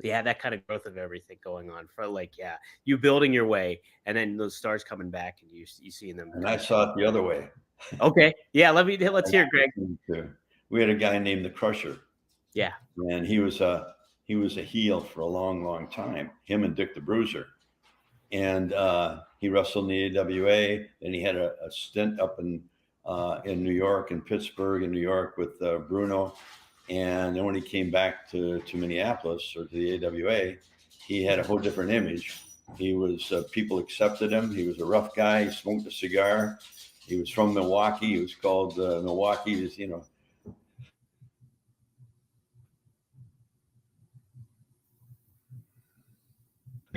Yeah, that kind of growth of everything going on for like, yeah, you building your way and then those stars coming back and you seeing them. And I saw it the other way. Okay. Yeah. Let's hear it, Greg. We had a guy named the Crusher. Yeah. And he was a heel for a long, long time, him and Dick the Bruiser. And he wrestled in the AWA. Then he had a stint up in New York and Pittsburgh and New York with Bruno. And then when he came back to Minneapolis or to the AWA, he had a whole different image. He was, people accepted him. He was a rough guy. He smoked a cigar. He was from Milwaukee. He was called Milwaukee's,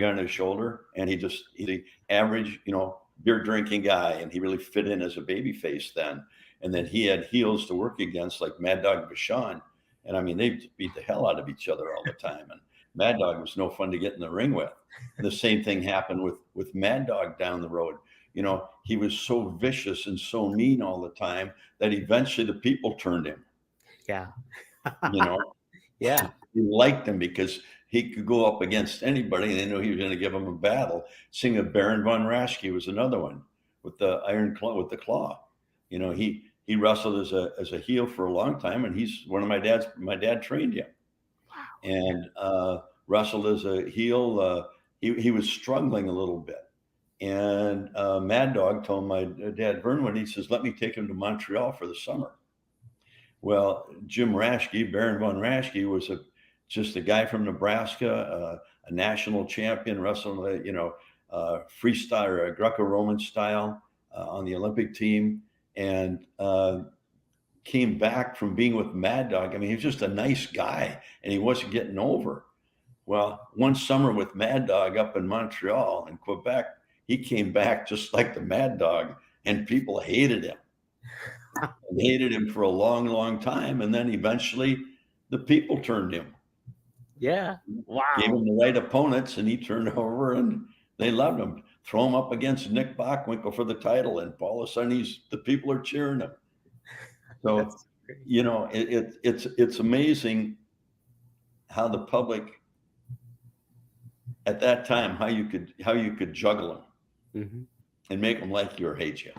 on his shoulder, and he's the average, beer drinking guy, and he really fit in as a baby face then. And then he had heels to work against like Mad Dog Vachon, and I mean they beat the hell out of each other all the time. And Mad Dog was no fun to get in the ring with. And the same thing happened with Mad Dog down the road. He was so vicious and so mean all the time that eventually the people turned him. Yeah. Yeah. He liked him because he could go up against anybody and they knew he was going to give them a battle. Seeing a Baron von Raschke was another one with the iron claw, with the claw. He wrestled as a heel for a long time, and he's one of my dad trained him. Wow. And wrestled as a heel. He was struggling a little bit. And Mad Dog told my dad, Vern, he says, let me take him to Montreal for the summer. Well, Jim Raschke, Baron von Raschke, was just a guy from Nebraska, a national champion, wrestling, freestyle or Greco-Roman style on the Olympic team, and came back from being with Mad Dog. I mean, he was just a nice guy, and he wasn't getting over. Well, one summer with Mad Dog up in Montreal and Quebec, he came back just like the Mad Dog, and people hated him. And hated him for a long, long time, and then eventually the people turned him. Yeah. Wow. Gave him the right opponents, and he turned over, and they loved him. Throw him up against Nick Bockwinkel for the title, and all of a sudden the people are cheering him. So, it's amazing how the public at that time, how you could juggle them and make them like you or hate you.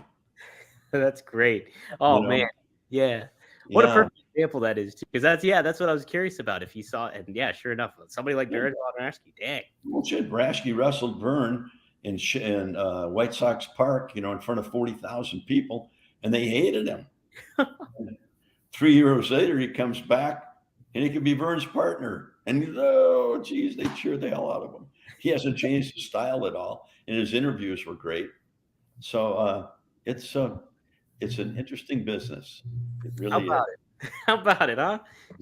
That's great. Oh man. Yeah. What a perfect example that is, too. Because that's what I was curious about. If you saw it, and yeah, sure enough, somebody like Baron von Raschke, dang. Well, shit, Raschke wrestled Vern in White Sox Park, in front of 40,000 people, and they hated him. 3 years later, he comes back, and he could be Vern's partner. And they cheered the hell out of him. He hasn't changed his style at all, and his interviews were great. So it's an interesting business. It really is. How about it, huh?